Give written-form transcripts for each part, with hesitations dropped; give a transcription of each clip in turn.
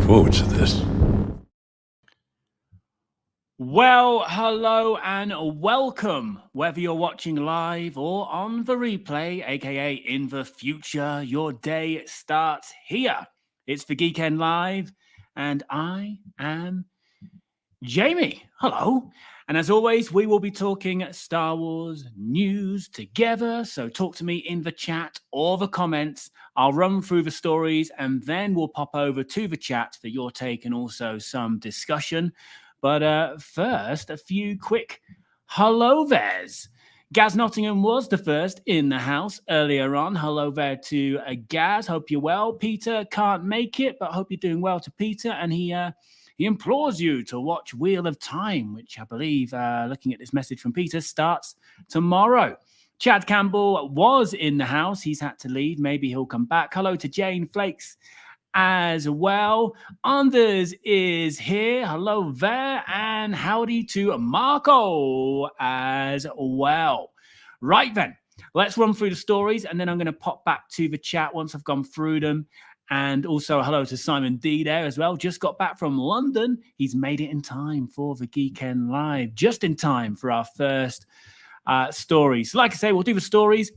forward to this. Well, hello and welcome. Whether you're watching live or on the replay, aka in the future, your day starts here. It's the Geeknd Live, and I am Jamie. Hello. And as always, we will be talking Star Wars news together. So talk to me in the chat or the comments. I'll run through the stories and then we'll pop over to the chat for your take and also some discussion. But first, a few quick hello there's. Gaz Nottingham was the first in the house earlier on. Hello there to Gaz. Hope you're well. Peter can't make it, but hope you're doing well to Peter. And he implores you to watch Wheel of Time, which I believe, looking at this message from Peter, starts tomorrow. Chad Campbell was in the house. He's had to leave. Maybe he'll come back. Hello to Jane Flakes as well. Anders is here. Hello there. And howdy to Marco as well. Right then, let's run through the stories and then I'm going to pop back to the chat once I've gone through them. And also hello to Simon D there as well. Just got back from London. He's made it in time for the Geeknd Live. Just in time for our first stories. So like I say, we'll do the stories.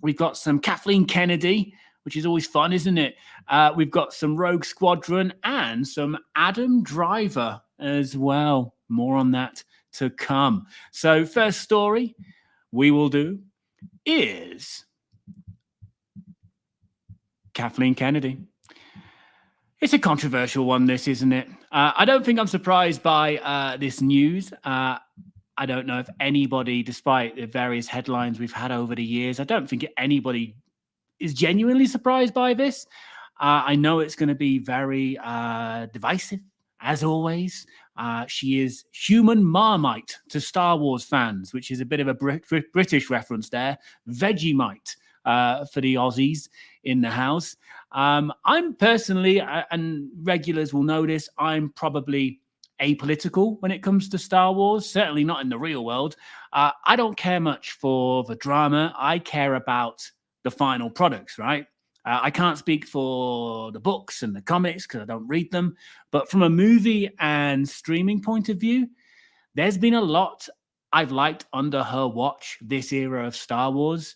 We've got some Kathleen Kennedy, which is always fun, isn't it? We've got some Rogue Squadron and some Adam Driver as well. More on that to come. So first story we will do is Kathleen Kennedy. It's a controversial one, this, isn't it? I don't think I'm surprised by this news. I don't know if anybody, despite the various headlines we've had over the years, I don't think anybody is genuinely surprised by this. I know it's going to be very divisive, as always. She is human Marmite to Star Wars fans, which is a bit of a British reference there. Vegemite for the Aussies in the house. I'm personally, and regulars will know this, I'm probably apolitical when it comes to Star Wars, certainly not in the real world. I don't care much for the drama. I care about the final products, right? I can't speak for the books and the comics because I don't read them. But from a movie and streaming point of view, there's been a lot I've liked under her watch, this era of Star Wars.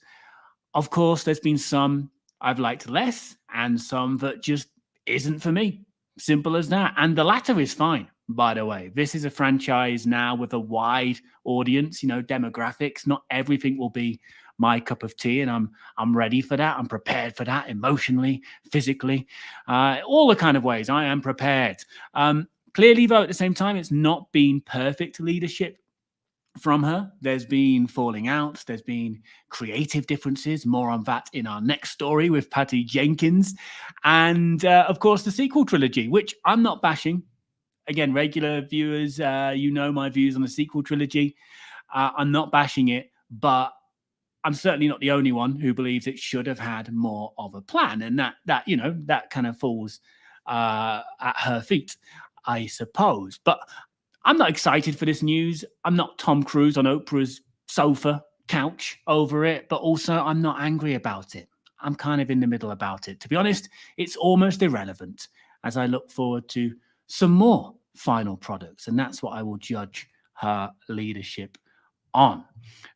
Of course, there's been some I've liked less and some that just isn't for me. Simple as that. And the latter is fine, by the way. This is a franchise now with a wide audience, demographics. Not everything will be my cup of tea, and I'm ready for that. I'm prepared for that emotionally, physically, all the kind of ways. I am prepared. Clearly, though, at the same time, it's not been perfect leadership from her. There's been falling out. There's been creative differences. More on that in our next story with Patty Jenkins. And, of course, the sequel trilogy, which I'm not bashing. Again, regular viewers, my views on the sequel trilogy. I'm not bashing it, but I'm certainly not the only one who believes it should have had more of a plan. And that kind of falls at her feet, I suppose. But I'm not excited for this news. I'm not Tom Cruise on Oprah's sofa couch over it, but also I'm not angry about it. I'm kind of in the middle about it. To be honest, it's almost irrelevant as I look forward to some more final products. And that's what I will judge her leadership on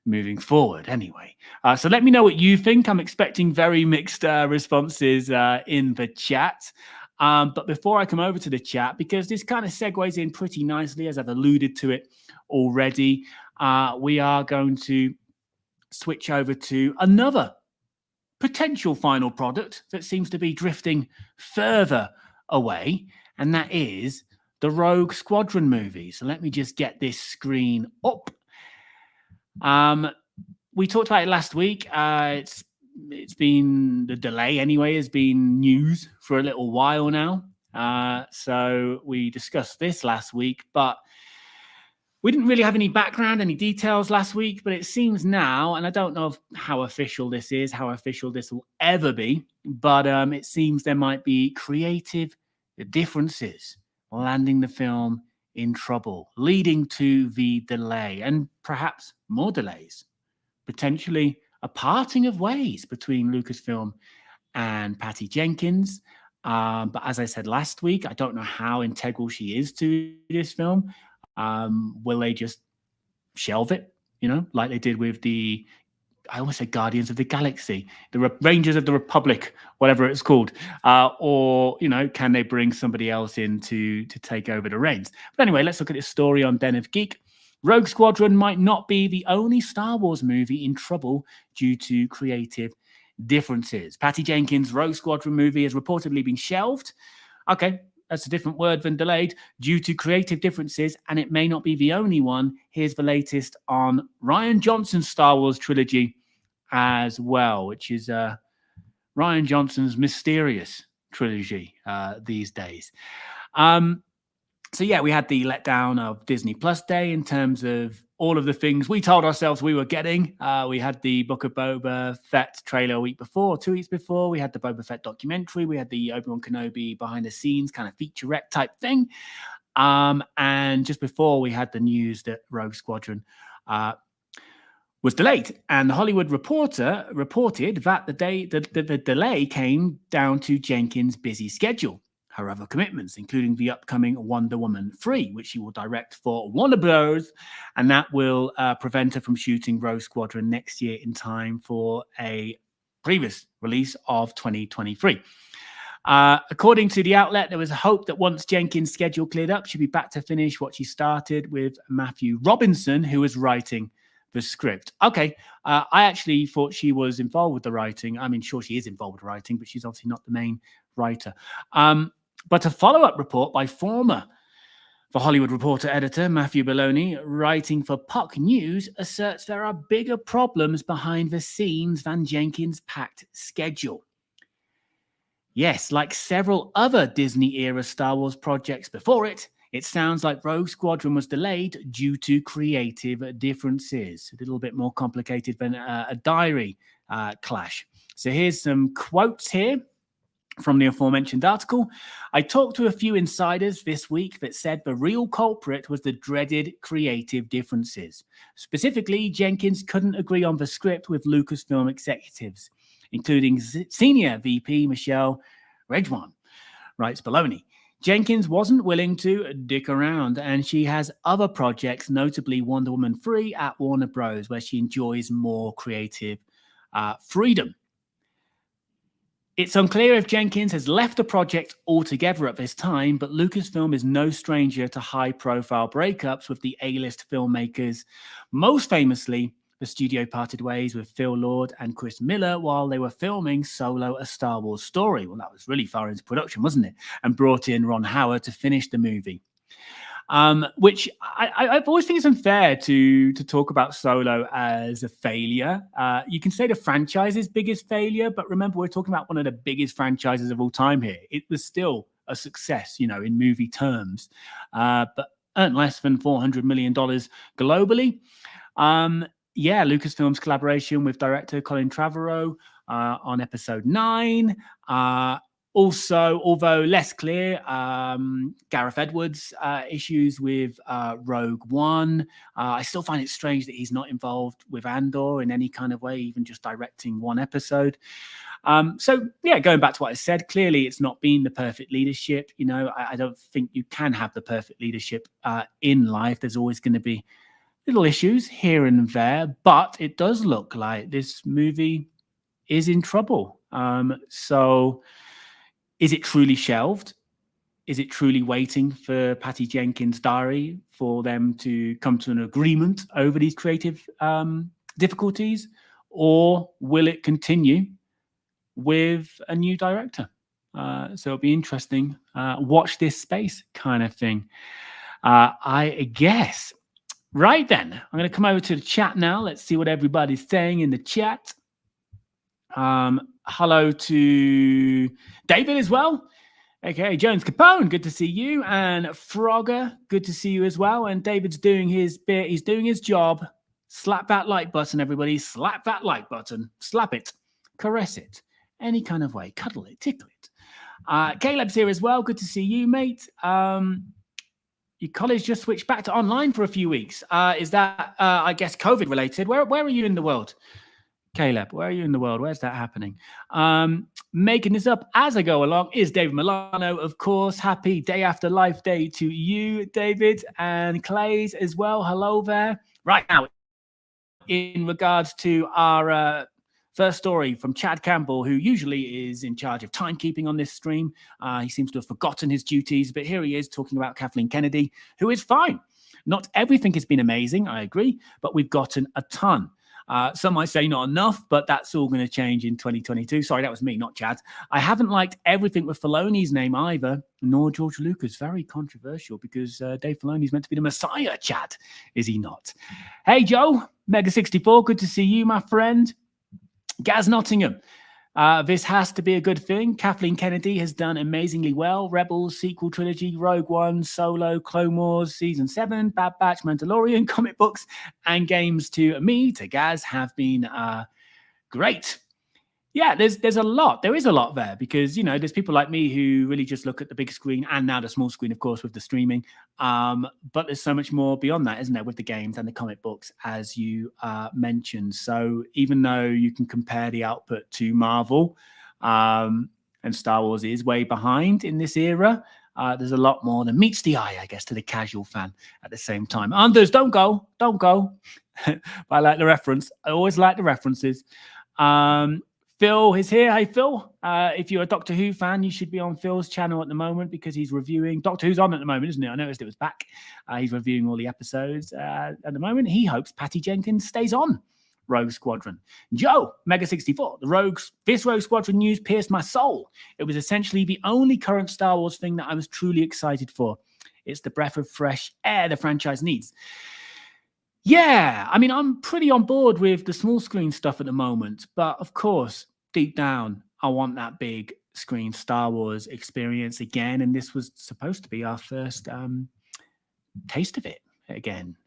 moving forward anyway. So let me know what you think. I'm expecting very mixed responses in the chat. But before I come over to the chat, because this kind of segues in pretty nicely, as I've alluded to it already, we are going to switch over to another potential final product that seems to be drifting further away, and that is the Rogue Squadron movie. So let me just get this screen up. We talked about it last week. It's been, the delay anyway has been news for a little while now. So we discussed this last week, but we didn't really have any background, any details last week, but it seems now, and I don't know how official this is, how official this will ever be, but it seems there might be creative differences landing the film in trouble, leading to the delay and perhaps more delays, potentially a parting of ways between Lucasfilm and Patty Jenkins. But as I said last week, I don't know how integral she is to this film. Will they just shelve it, like they did with I almost said Guardians of the Galaxy, the Rangers of the Republic, whatever it's called, or can they bring somebody else in to take over the reins? But anyway, let's look at this story on Den of Geek. Rogue Squadron might not be the only Star Wars movie in trouble due to creative differences. Patty Jenkins' Rogue Squadron movie has reportedly been shelved. Okay, that's a different word than delayed, due to creative differences, and it may not be the only one. Here's the latest on Rian Johnson's Star Wars trilogy as well, which is Rian Johnson's mysterious trilogy these days. So yeah, we had the letdown of Disney Plus Day in terms of all of the things we told ourselves we were getting. We had the Book of Boba Fett trailer a week before, 2 weeks before. We had the Boba Fett documentary. We had the Obi-Wan Kenobi behind the scenes kind of featurette type thing. And just before, we had the news that Rogue Squadron was delayed. And the Hollywood Reporter reported that the delay came down to Jenkins' busy schedule, her other commitments, including the upcoming Wonder Woman 3, which she will direct for Warner Bros., and that will prevent her from shooting Rogue Squadron next year in time for a previous release of 2023. According to the outlet, there was a hope that once Jenkins' schedule cleared up, she'd be back to finish what she started with Matthew Robinson, who was writing the script. Okay, I actually thought she was involved with the writing. I mean, sure, she is involved with writing, but she's obviously not the main writer. But a follow-up report by The Hollywood Reporter editor Matthew Belloni, writing for Puck News, asserts there are bigger problems behind the scenes than Jenkins' packed schedule. Yes, like several other Disney-era Star Wars projects before it, it sounds like Rogue Squadron was delayed due to creative differences. A little bit more complicated than a diary clash. So here's some quotes here from the aforementioned article. I talked to a few insiders this week that said the real culprit was the dreaded creative differences. Specifically, Jenkins couldn't agree on the script with Lucasfilm executives, including senior VP Michelle Rejwan, writes Belloni. Jenkins wasn't willing to dick around, and she has other projects, notably Wonder Woman 3 at Warner Bros., where she enjoys more creative freedom. It's unclear if Jenkins has left the project altogether at this time, but Lucasfilm is no stranger to high-profile breakups with the A-list filmmakers. Most famously, the studio parted ways with Phil Lord and Chris Miller while they were filming Solo: A Star Wars Story. Well, that was really far into production, wasn't it? And brought in Ron Howard to finish the movie. Which I always think it's unfair to talk about Solo as a failure. You can say the franchise's biggest failure, but remember, we're talking about one of the biggest franchises of all time here. It was still a success, in movie terms, but earned less than $400 million globally. Lucasfilm's collaboration with director Colin Trevorrow on episode 9. Also, although less clear, Gareth Edwards' issues with Rogue One. I still find it strange that he's not involved with Andor in any kind of way, even just directing one episode. Going back to what I said, clearly it's not been the perfect leadership. I don't think you can have the perfect leadership in life. There's always going to be little issues here and there, but it does look like this movie is in trouble. So is it truly shelved? Is it truly waiting for Patty Jenkins' diary for them to come to an agreement over these creative difficulties? Or will it continue with a new director? So it'll be interesting. Watch this space kind of thing, I guess. Right then, I'm going to come over to the chat now. Let's see what everybody's saying in the chat. Hello to David as well. Okay, Jones Capone, good to see you. And Frogger, good to see you as well. And David's doing his bit. He's doing his job. Slap that like button, everybody. Slap that like button. Slap it. Caress it. Any kind of way. Cuddle it. Tickle it. Caleb's here as well. Good to see you, mate. Your college just switched back to online for a few weeks. Is that, I guess, COVID related? Where are you in the world? Caleb, where are you in the world? Where's that happening? Making this up as I go along is David Milano, of course. Happy Day After Life Day to you, David, and Clays as well. Hello there. Right now, in regards to our first story from Chad Campbell, who usually is in charge of timekeeping on this stream. He seems to have forgotten his duties, but here he is talking about Kathleen Kennedy, who is fine. Not everything has been amazing, I agree, but we've gotten a ton. Some might say not enough, but that's all going to change in 2022. Sorry, that was me, not Chad. I haven't liked everything with Filoni's name either, nor George Lucas. Very controversial because Dave Filoni's meant to be the Messiah, Chad. Is he not? Hey, Joe, Mega64, good to see you, my friend. Gaz Nottingham. This has to be a good thing. Kathleen Kennedy has done amazingly well. Rebels, Sequel Trilogy, Rogue One, Solo, Clone Wars, Season 7, Bad Batch, Mandalorian, comic books, and games to me, to Gaz, have been great. Yeah, there's a lot. There is a lot there because, you know, there's people like me who really just look at the big screen and now the small screen, of course, with the streaming. But there's so much more beyond that, isn't there, with the games and the comic books, as you mentioned. So even though you can compare the output to Marvel and Star Wars is way behind in this era, there's a lot more than meets the eye, I guess, to the casual fan at the same time. Anders, don't go. But I like the reference. I always like the references. Phil is here. Hey, Phil. If you're a Doctor Who fan, you should be on Phil's channel at the moment because he's reviewing. Doctor Who's on at the moment, isn't it? I noticed it was back. He's reviewing all the episodes at the moment. He hopes Patty Jenkins stays on Rogue Squadron. Joe, Mega64. This Rogue Squadron news pierced my soul. It was essentially the only current Star Wars thing that I was truly excited for. It's the breath of fresh air the franchise needs. Yeah, I mean, I'm pretty on board with the small screen stuff at the moment, but of course, deep down, I want that big screen Star Wars experience again, and this was supposed to be our first taste of it again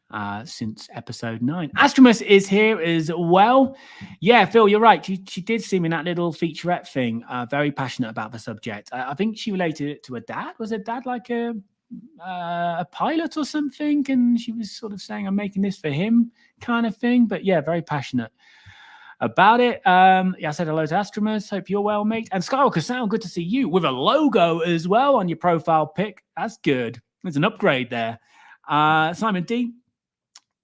since episode 9. Astramus is here as well. Yeah, Phil, you're right. She did seem in that little featurette thing very passionate about the subject. I think she related it to her dad. Was her dad like a pilot or something, and she was sort of saying I'm making this for him kind of thing, but yeah, very passionate about it. Yeah, I said hello to Astramus. Hope you're well, mate. And Skywalker Sound, good to see you with a logo as well on your profile pic. That's good. There's an upgrade there. Simon D,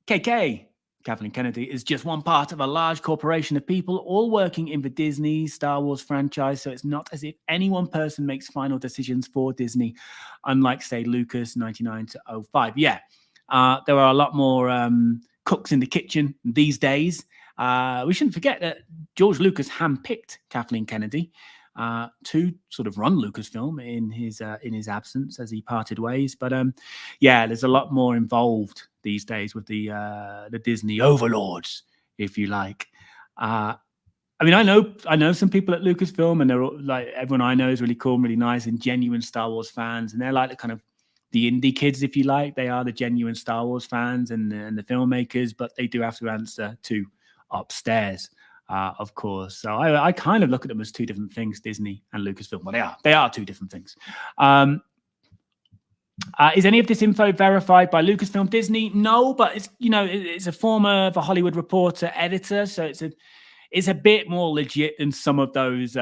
KK, Kathleen Kennedy is just one part of a large corporation of people all working in the Disney Star Wars franchise. So it's not as if any one person makes final decisions for Disney, unlike, say, Lucas 99 to 05. Yeah, there are a lot more cooks in the kitchen these days. We shouldn't forget that George Lucas handpicked Kathleen Kennedy to sort of run Lucasfilm in his absence as he parted ways. But yeah, there's a lot more involved these days with the Disney overlords, if you like. I mean, I know some people at Lucasfilm, and they're all, like, everyone I know is really cool, really nice, and genuine Star Wars fans, and they're like the kind of the indie kids, if you like. They are the genuine Star Wars fans and the filmmakers, but they do have to answer to upstairs, of course. So I kind of look at them as two different things, Disney and Lucasfilm. Well, they are two different things. Is any of this info verified by Lucasfilm Disney? No, but it's a former Hollywood Reporter editor, so it's a bit more legit than some of those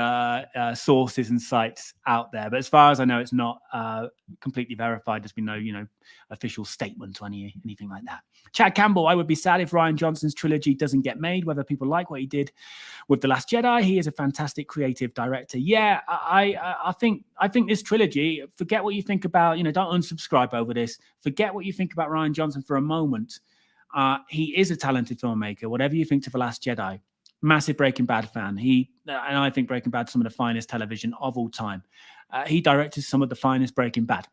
sources and sites out there. But as far as I know, it's not completely verified. There's been no, official statement or anything like that. Chad Campbell, I would be sad if Rian Johnson's trilogy doesn't get made, whether people like what he did with The Last Jedi. He is a fantastic creative director. Yeah, I think this trilogy, forget what you think about, don't unsubscribe over this. Forget what you think about Rian Johnson for a moment. He is a talented filmmaker, whatever you think to The Last Jedi. Massive Breaking Bad fan. And I think Breaking Bad is some of the finest television of all time. He directed some of the finest Breaking Bad.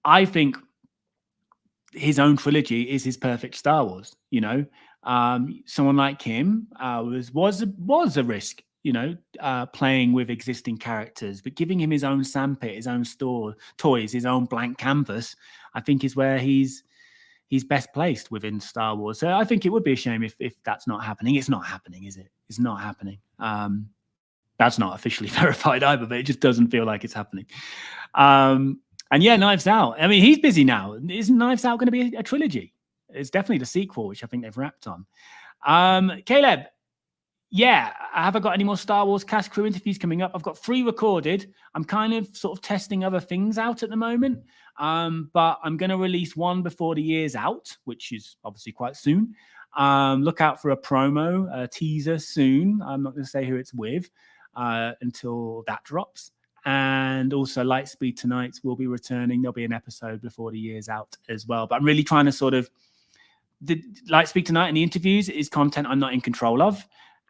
I think his own trilogy is his perfect Star Wars. Someone like him was a risk. Playing with existing characters, but giving him his own sandpit, his own toys, his own blank canvas, I think is where he's best placed within Star Wars. So I think it would be a shame if that's not happening. It's not happening, is it? It's not happening. That's not officially verified either, but it just doesn't feel like it's happening. And yeah, Knives Out. I mean, he's busy now. Isn't Knives Out going to be a trilogy? It's definitely the sequel, which I think they've wrapped on. Caleb, yeah, have I got any more Star Wars cast crew interviews coming up? I've got 3 recorded. I'm kind of sort of testing other things out at the moment, but I'm going to release one before the year's out, which is obviously quite soon. Look out for a promo, a teaser soon. I'm not going to say who it's with until that drops. And also Lightspeed Tonight will be returning. There'll be an episode before the year's out as well. But I'm really trying to sort of, the Lightspeed Tonight and the interviews is content I'm not in control of.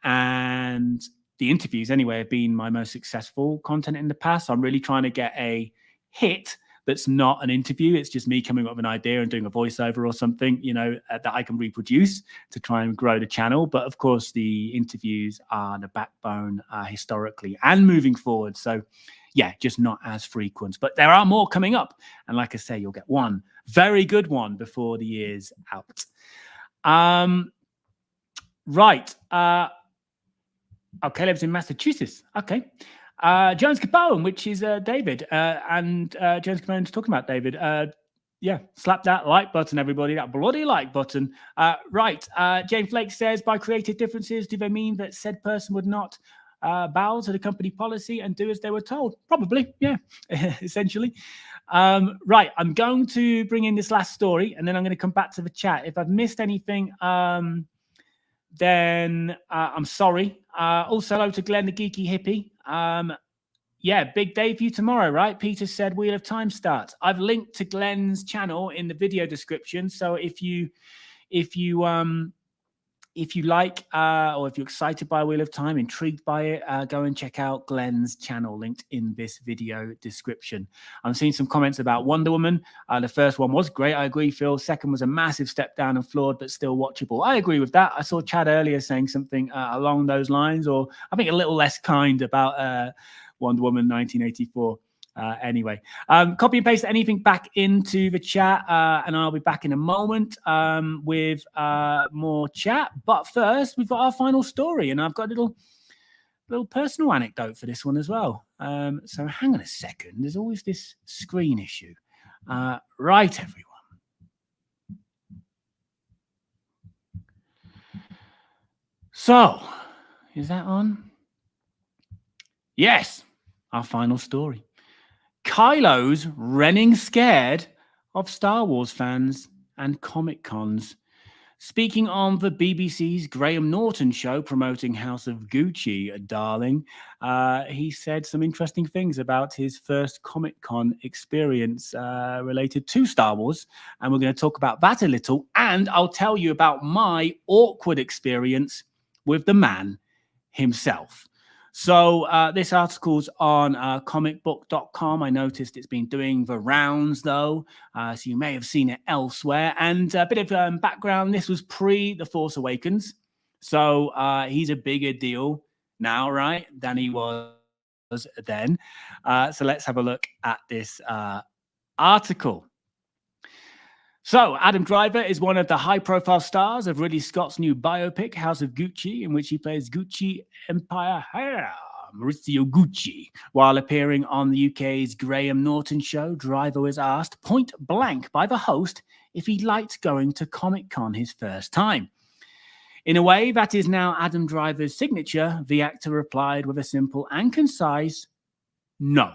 And the interviews anyway have been my most successful content in the past. So I'm really trying to get a hit that's not an interview. It's just me coming up with an idea and doing a voiceover or something, you know, that I can reproduce to try and grow the channel. But of course, the interviews are the backbone historically and moving forward. So yeah, just not as frequent. But there are more coming up. And like I say, you'll get one very good one before the year's out. Right. Caleb's in Massachusetts. Okay. Jones Capone, which is David. And Jones Capone's talking about David. Yeah, slap that like button, everybody. That bloody like button. Right. Jane Flake says, by creative differences, do they mean that said person would not bow to the company policy and do as they were told? Probably, yeah, essentially. Right, I'm going to bring in this last story, and then I'm going to come back to the chat. If I've missed anything, then I'm sorry. Also, hello to Glenn, the geeky hippie. Yeah, big day for you tomorrow, right? Peter said Wheel of Time starts. I've linked to Glenn's channel in the video description. So if you like, or if you're excited by Wheel of Time, intrigued by it, go and check out Glenn's channel linked in this video description. I'm seeing some comments about Wonder Woman. The first one was great. I agree, Phil. Second was a massive step down and flawed, but still watchable. I agree with that. I saw Chad earlier saying something along those lines, or I think a little less kind about Wonder Woman 1984. Anyway, copy and paste anything back into the chat, and I'll be back in a moment with more chat. But first, we've got our final story, and I've got a little personal anecdote for this one as well. So hang on a second. There's always this screen issue. Right, everyone. So, is that on? Yes, our final story. Kylo's running scared of Star Wars fans and Comic Cons. Speaking on the BBC's Graham Norton show promoting House of Gucci, darling, he said some interesting things about his first Comic Con experience related to Star Wars. And we're going to talk about that a little. And I'll tell you about my awkward experience with the man himself. So this article's on comicbook.com. I noticed it's been doing the rounds, though, so you may have seen it elsewhere. And a bit of background, this was pre The Force Awakens. So he's a bigger deal now, right, than he was then. So let's have a look at this article. So, Adam Driver is one of the high-profile stars of Ridley Scott's new biopic, House of Gucci, in which he plays Gucci Empire Maurizio Gucci. While appearing on the UK's Graham Norton show, Driver was asked point blank by the host if he liked going to Comic-Con his first time. In a way that is now Adam Driver's signature, the actor replied with a simple and concise no.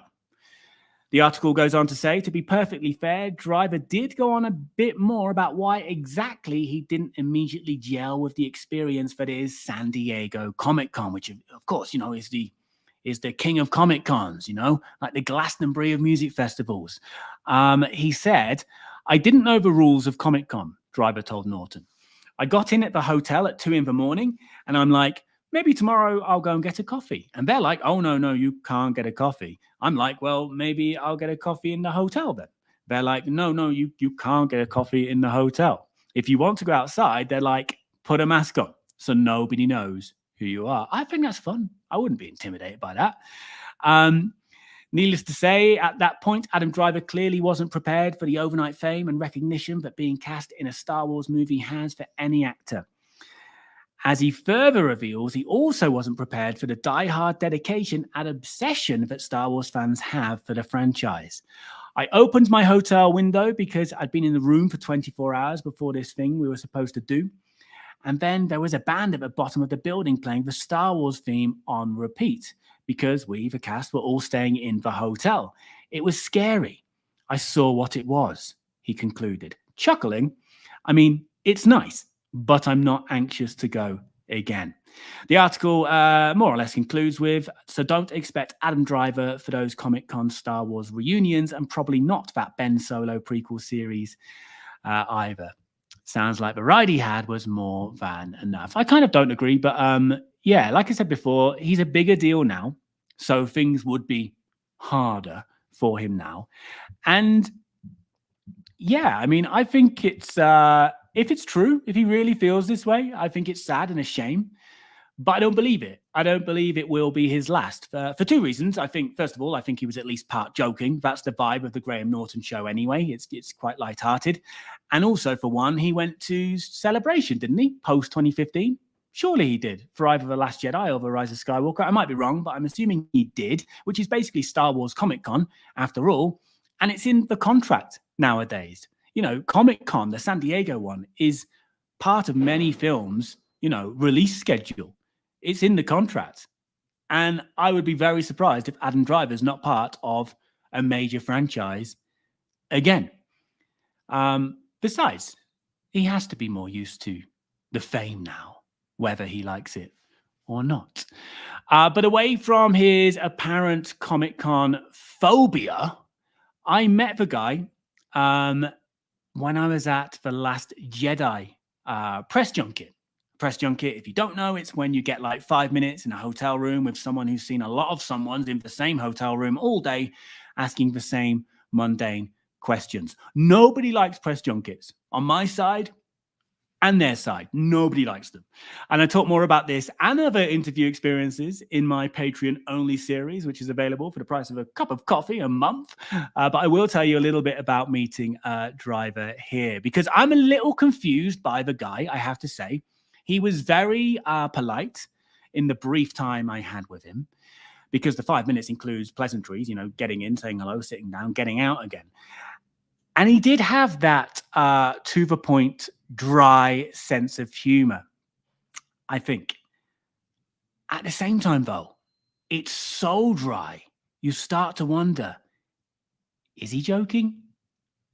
The article goes on to say, to be perfectly fair, Driver did go on a bit more about why exactly he didn't immediately gel with the experience that is San Diego Comic-Con, which, of course, you know, is the king of Comic-Cons, you know, like the Glastonbury of music festivals. He said, I didn't know the rules of Comic-Con, Driver told Norton. I got in at the hotel at 2 a.m, and I'm like, maybe tomorrow I'll go and get a coffee. And they're like, oh, no, you can't get a coffee. I'm like, well, maybe I'll get a coffee in the hotel then. They're like, no, you can't get a coffee in the hotel. If you want to go outside, they're like, put a mask on so nobody knows who you are. I think that's fun. I wouldn't be intimidated by that. Needless to say, at that point, Adam Driver clearly wasn't prepared for the overnight fame and recognition that being cast in a Star Wars movie has for any actor. As he further reveals, he also wasn't prepared for the die-hard dedication and obsession that Star Wars fans have for the franchise. I opened my hotel window because I'd been in the room for 24 hours before this thing we were supposed to do. And then there was a band at the bottom of the building playing the Star Wars theme on repeat because we, the cast, were all staying in the hotel. It was scary. I saw what it was, he concluded, chuckling. I mean, it's nice, but I'm not anxious to go again. The article more or less concludes with, so don't expect Adam Driver for those Comic-Con Star Wars reunions, and probably not that Ben Solo prequel series either. Sounds like the ride he had was more than enough. I kind of don't agree, but yeah, like I said before, he's a bigger deal now, so things would be harder for him now. And yeah, I mean, I think it's if it's true, if he really feels this way, I think it's sad and a shame. But I don't believe it. I don't believe it will be his last for two reasons. I think, first of all, I think he was at least part joking. That's the vibe of the Graham Norton show anyway. It's quite lighthearted. And also, for one, he went to Celebration, didn't he? Post 2015. Surely he did, for either The Last Jedi or The Rise of Skywalker. I might be wrong, but I'm assuming he did, which is basically Star Wars Comic-Con, after all. And it's in the contract nowadays. You know, Comic-Con, the San Diego one, is part of many films, you know, release schedule. It's in the contract. And I would be very surprised if Adam Driver's not part of a major franchise again. Besides, he has to be more used to the fame now, whether he likes it or not. But away from his apparent Comic-Con phobia, I met the guy when I was at the Last Jedi press junket. Press junket, if you don't know, it's when you get like 5 minutes in a hotel room with someone who's seen a lot of someone's in the same hotel room all day asking the same mundane questions. Nobody likes press junkets. On my side and their side, nobody likes them. And I talk more about this and other interview experiences in my Patreon-only series, which is available for the price of a cup of coffee a month. But I will tell you a little bit about meeting Driver here, because I'm a little confused by the guy, I have to say. He was very polite in the brief time I had with him, because the 5 minutes includes pleasantries, you know, getting in, saying hello, sitting down, getting out again. And he did have that to the point, dry sense of humor, I think. At the same time, though, it's so dry, you start to wonder, is he joking?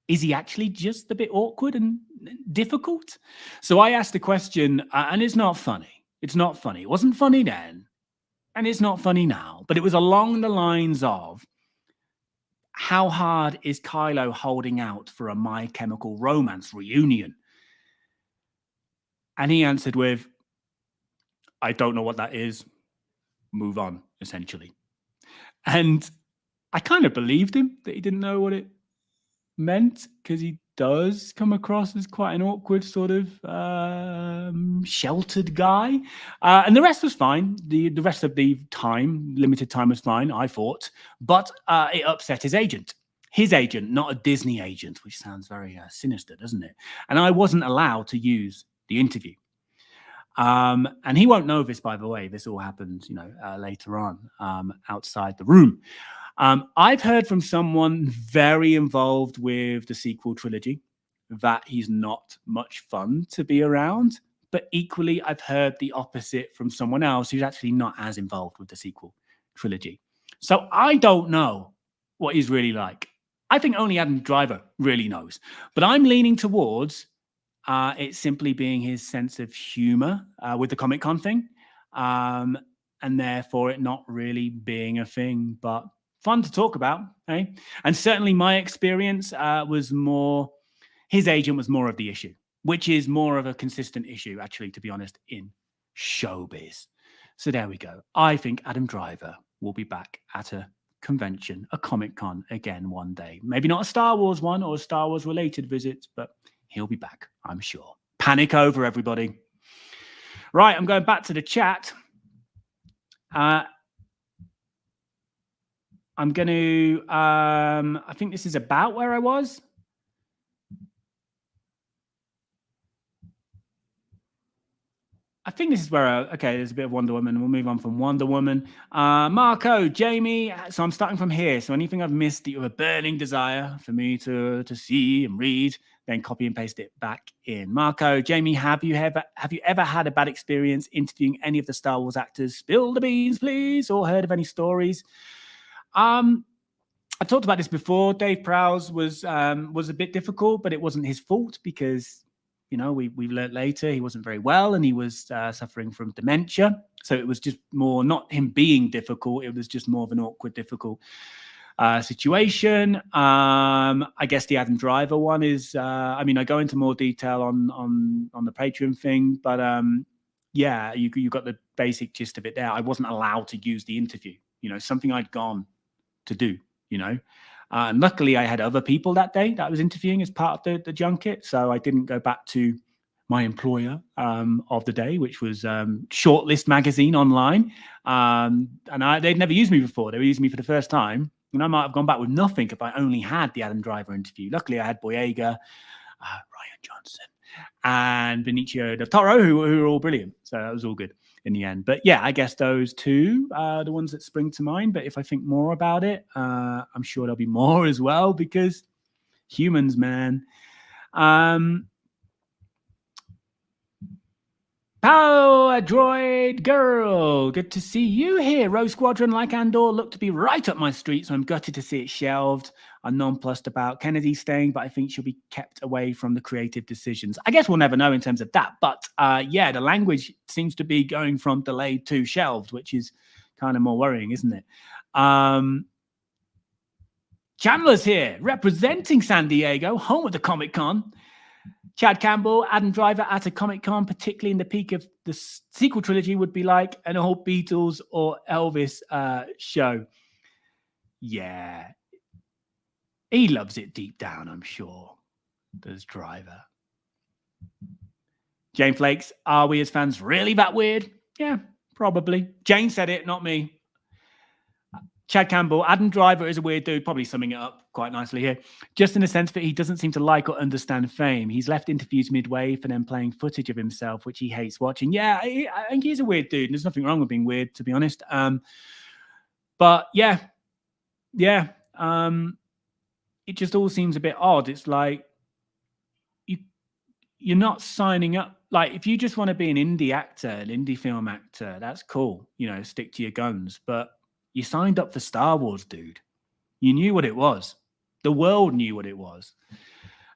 Is he actually just a bit awkward and difficult? So I asked the question, and it's not funny. It's not funny. It wasn't funny then, and it's not funny now, but it was along the lines of, how hard is Kylo holding out for a My Chemical Romance reunion? And he answered with, I don't know what that is. Move on, essentially. And I kind of believed him that he didn't know what it meant, because he does come across as quite an awkward sort of sheltered guy. And the rest was fine. The rest of the time, limited time, was fine, I thought. But it upset his agent. His agent, not a Disney agent, which sounds very sinister, doesn't it? And I wasn't allowed to use the interview. And he won't know this, by the way. This all happened, you know, later on outside the room. I've heard from someone very involved with the sequel trilogy that he's not much fun to be around. But equally, I've heard the opposite from someone else who's actually not as involved with the sequel trilogy. So I don't know what he's really like. I think only Adam Driver really knows. But I'm leaning towards it simply being his sense of humor with the Comic-Con thing. And therefore it not really being a thing, but fun to talk about, eh? And certainly my experience was more, his agent was more of the issue, which is more of a consistent issue, actually, to be honest, in showbiz. So there we go. I think Adam Driver will be back at a convention, a Comic-Con again one day. Maybe not a Star Wars one or a Star Wars related visit, but he'll be back, I'm sure. Panic over, everybody. Right, I'm going back to the chat. I'm going to, I think this is about where I was. I think this is where, okay, there's a bit of Wonder Woman. We'll move on from Wonder Woman. Marco, Jamie, so I'm starting from here. So anything I've missed that you have a burning desire for me to see and read, then copy and paste it back in. Marco, Jamie, have you ever had a bad experience interviewing any of the Star Wars actors? Spill the beans, please, or heard of any stories? I've talked about this before. Dave Prowse was a bit difficult, but it wasn't his fault because, you know, we learned later he wasn't very well and he was suffering from dementia. So it was just more not him being difficult. It was just more of an awkward, difficult situation. I guess the Adam Driver one is, I mean, I go into more detail on the Patreon thing, but yeah, you got the basic gist of it there. I wasn't allowed to use the interview, you know, something I'd gone to do. You know, and luckily I had other people that day that I was interviewing as part of the junket, so I didn't go back to my employer of the day, which was Shortlist magazine online, and they'd never used me before. They were using me for the first time, and I might have gone back with nothing if I only had the Adam Driver interview. Luckily, I had Boyega, Ryan Johnson, and Benicio del Toro, who were all brilliant. So that was all good in the end. But yeah, I guess those two are the ones that spring to mind. But if I think more about it, I'm sure there'll be more as well, because humans, man. Power Droid Girl, good to see you here. Rogue Squadron, like Andor, looked to be right up my street, so I'm gutted to see it shelved. I'm nonplussed about Kennedy staying, but I think she'll be kept away from the creative decisions. I guess we'll never know in terms of that, but yeah, the language seems to be going from delayed to shelved, which is kind of more worrying, isn't it? Chandler's here, representing San Diego, home of the Comic-Con. Chad Campbell, Adam Driver at a Comic-Con, particularly in the peak of the sequel trilogy, would be like an old Beatles or Elvis show. Yeah. He loves it deep down, I'm sure. Does Driver. Jane Flakes, are we as fans really that weird? Yeah, probably. Jane said it, not me. Chad Campbell, Adam Driver is a weird dude, probably summing it up quite nicely here. Just in the sense that he doesn't seem to like or understand fame. He's left interviews midway for them playing footage of himself, which he hates watching. Yeah, I think he's a weird dude. And there's nothing wrong with being weird, to be honest. But yeah. It just all seems a bit odd. It's like you're not signing up. Like, if you just want to be an indie actor, an indie film actor, that's cool. You know, stick to your guns. But you signed up for Star Wars, dude. You knew what it was. The world knew what it was.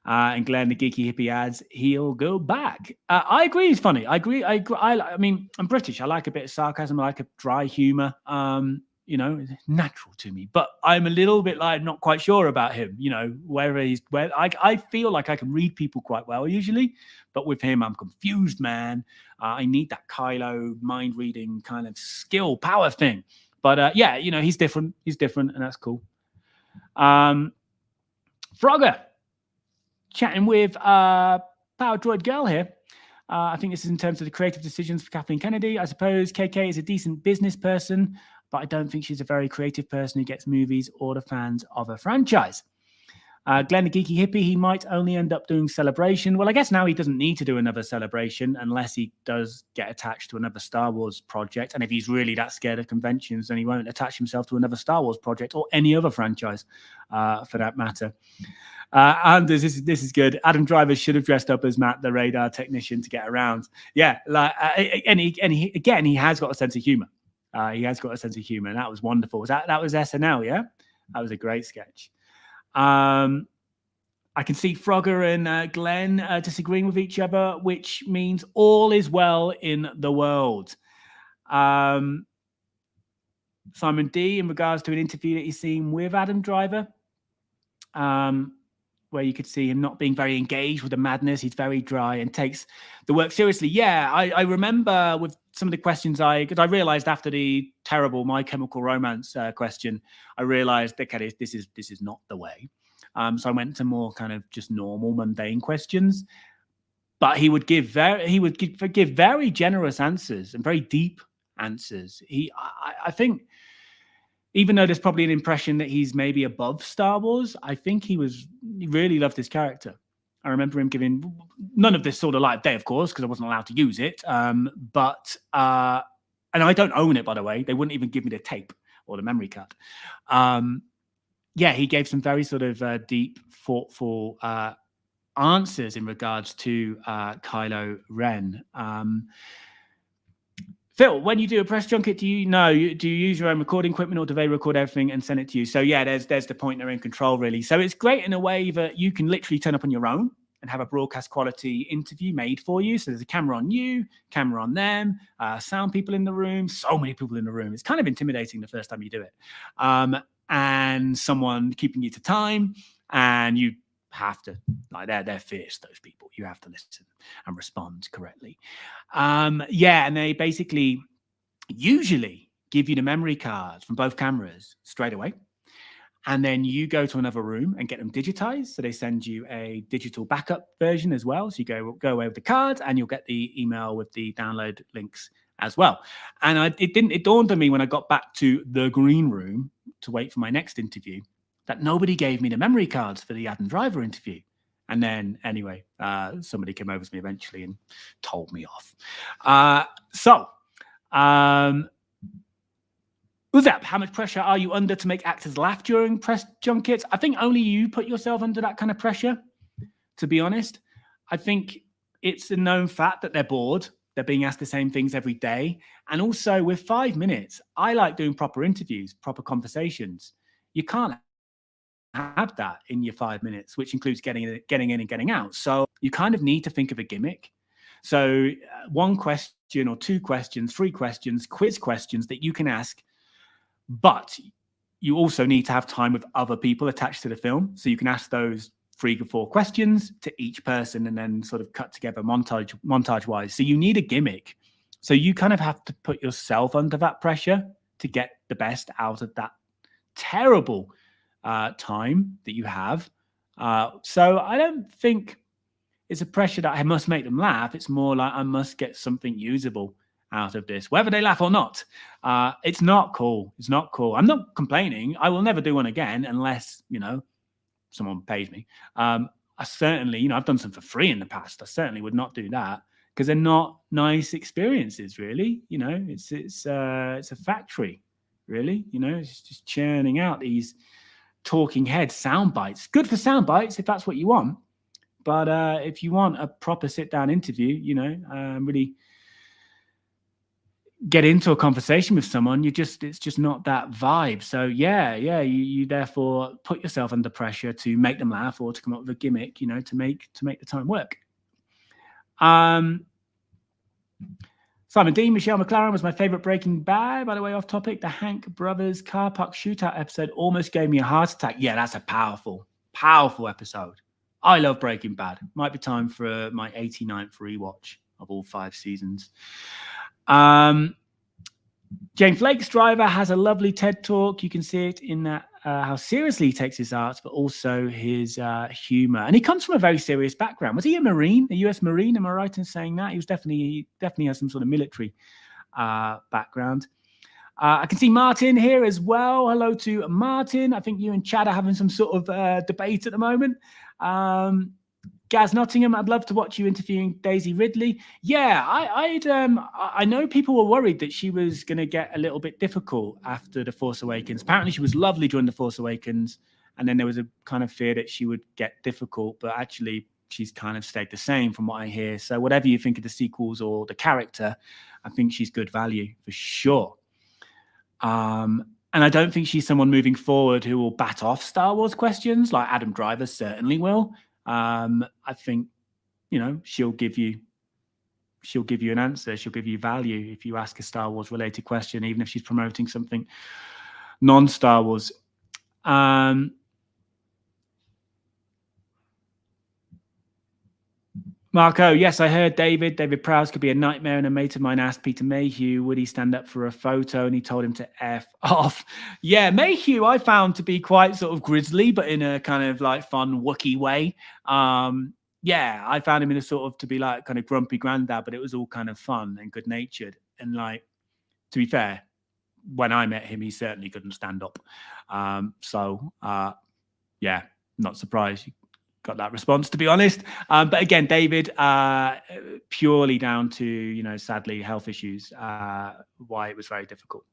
And Glenn, the geeky hippie, adds, he'll go back. I agree he's funny. I agree. I mean, I'm British. I like a bit of sarcasm. I like a dry humor. You know, it's natural to me. But I'm a little bit like not quite sure about him. You know, where I feel like I can read people quite well usually. But with him, I'm confused, man. I need that Kylo mind reading kind of skill power thing. But yeah, you know, he's different. He's different, and that's cool. Frogger, chatting with Power Droid Girl here. I think this is in terms of the creative decisions for Kathleen Kennedy. I suppose KK is a decent business person, but I don't think she's a very creative person who gets movies or the fans of a franchise. Glenn, the geeky hippie, he might only end up doing Celebration. Well, I guess now he doesn't need to do another Celebration unless he does get attached to another Star Wars project. And if he's really that scared of conventions, then he won't attach himself to another Star Wars project or any other franchise for that matter. And this is good. Adam Driver should have dressed up as Matt, the radar technician, to get around. Yeah, like, and he has got a sense of humor. He has got a sense of humor, and that was wonderful. That was SNL, yeah? That was a great sketch. I can see Frogger and Glenn disagreeing with each other, which means all is well in the world. Simon D, in regards to an interview that he's seen with Adam Driver, where you could see him not being very engaged with the madness. He's very dry and takes the work seriously. Yeah, I remember with some of the questions because I realized after the terrible My Chemical Romance question, I realized, okay, this is not the way. So I went to more kind of just normal, mundane questions. But he would give very generous answers and very deep answers. I think, even though there's probably an impression that he's maybe above Star Wars, I think he really loved his character. I remember him giving none of this sort of live day, of course, because I wasn't allowed to use it. But and I don't own it, by the way. They wouldn't even give me the tape or the memory card. Yeah, he gave some very sort of deep, thoughtful answers in regards to Kylo Ren. Phil, when you do a press junket, do you use your own recording equipment, or do they record everything and send it to you? So yeah, there's the point, they're in control really. So it's great in a way that you can literally turn up on your own and have a broadcast quality interview made for you. So there's a camera on you, camera on them, sound people in the room, so many people in the room. It's kind of intimidating the first time you do it. And someone keeping you to time, and you have to, like, they're fierce, those people. You have to listen and respond correctly. And they basically usually give you the memory cards from both cameras straight away. And then you go to another room and get them digitized. So they send you a digital backup version as well. So you go away with the cards, and you'll get the email with the download links as well. And it dawned on me when I got back to the green room to wait for my next interview that nobody gave me the memory cards for the Adam Driver interview. And then anyway, somebody came over to me eventually and told me off. Uzap, how much pressure are you under to make actors laugh during press junkets? I think only you put yourself under that kind of pressure, to be honest. I think it's a known fact that they're bored. They're being asked the same things every day. And also with 5 minutes, I like doing proper interviews, proper conversations. You can't have that in your 5 minutes, which includes getting in and getting out. So you kind of need to think of a gimmick. So one question or two questions, 3 questions, quiz questions that you can ask. But you also need to have time with other people attached to the film. So you can ask those 3 to 4 questions to each person and then sort of cut together montage-wise. So you need a gimmick. So you kind of have to put yourself under that pressure to get the best out of that terrible time that you have. So I don't think it's a pressure that I must make them laugh. It's more like I must get something usable out of this, whether they laugh or not. It's not cool. It's not cool. I'm not complaining. I will never do one again unless, someone pays me. I certainly, I've done some for free in the past. I certainly would not do that because they're not nice experiences, really. It's a factory, really. It's just churning out these talking head sound bites. Good for sound bites if that's what you want. But if you want a proper sit-down interview, really get into a conversation with someone, it's just not that vibe. So you therefore put yourself under pressure to make them laugh or to come up with a gimmick, to make the time work. Simon D. Michelle Mclaren was my favorite Breaking Bad. By the way, off topic, the Hank brothers car park shootout episode almost gave me a heart attack. Yeah, that's a powerful episode. I love Breaking Bad. Might be time for my 89th rewatch of all 5 seasons. Jane Flake's driver has a lovely TED talk. You can see it in that how seriously he takes his art, but also his humor. And he comes from a very serious background. Was he a Marine, a US Marine? Am I right in saying that? He definitely has some sort of military background. I can see Martin here as well. Hello to Martin. I think you and Chad are having some sort of debate at the moment. Gaz Nottingham, I'd love to watch you interviewing Daisy Ridley. Yeah, I know people were worried that she was going to get a little bit difficult after The Force Awakens. Apparently she was lovely during The Force Awakens, and then there was a kind of fear that she would get difficult, but actually she's kind of stayed the same from what I hear. So whatever you think of the sequels or the character, I think she's good value for sure. And I don't think she's someone moving forward who will bat off Star Wars questions like Adam Driver certainly will. I think, she'll give you an answer. She'll give you value if you ask a Star Wars related question, even if she's promoting something non-Star Wars. Marco, yes, I heard David Prowse could be a nightmare, and a mate of mine asked Peter Mayhew, would he stand up for a photo, and he told him to F off. Yeah, Mayhew I found to be quite sort of grisly, but in a kind of like fun Wookiee way. Yeah, I found him in a sort of to be like kind of grumpy granddad, but it was all kind of fun and good natured. And like, to be fair, when I met him, he certainly couldn't stand up. Yeah, not surprised you got that response, to be honest. But again, David, purely down to, sadly, health issues, why it was very difficult.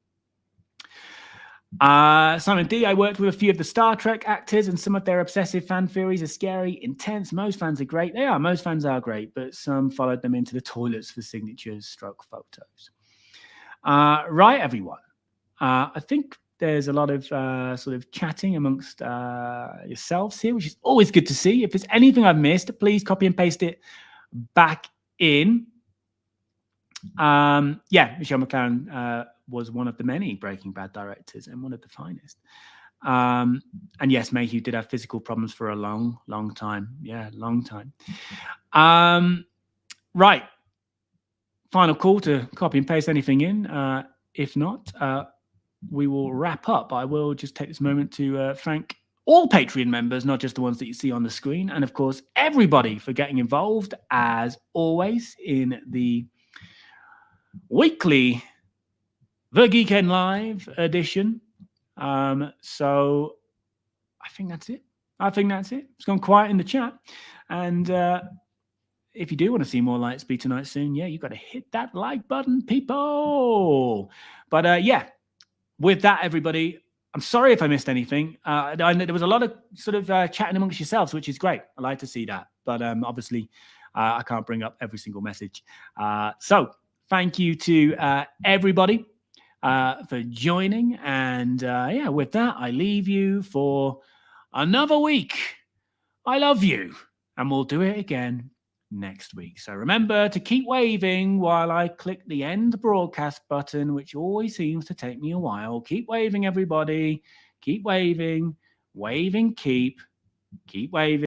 Simon D, I worked with a few of the Star Trek actors, and some of their obsessive fan theories are scary, intense. Most fans are great. They are. Most fans are great, but some followed them into the toilets for signatures, stroke photos. Right, everyone. I think there's a lot of sort of chatting amongst yourselves here, which is always good to see. If there's anything I've missed, please copy and paste it back in. Michelle Mclaren was one of the many Breaking Bad directors and one of the finest. And yes, Mayhew did have physical problems for a long, long time. Yeah, long time. Right. Final call to copy and paste anything in. If not, we will wrap up. I will just take this moment to thank all Patreon members, not just the ones that you see on the screen. And of course, everybody for getting involved, as always, in the weekly The Geeknd Live edition. So I think that's it. It's gone quiet in the chat. And if you do want to see more Lightspeed tonight soon, you've got to hit that like button, people. But with that, everybody, I'm sorry if I missed anything. There was a lot of sort of chatting amongst yourselves, which is great. I like to see that. But obviously, I can't bring up every single message. So thank you to everybody for joining. And with that, I leave you for another week. I love you. And we'll do it again next week. So remember to keep waving while I click the end broadcast button, which always seems to take me a while. Keep waving, everybody. Keep waving. Waving, keep waving.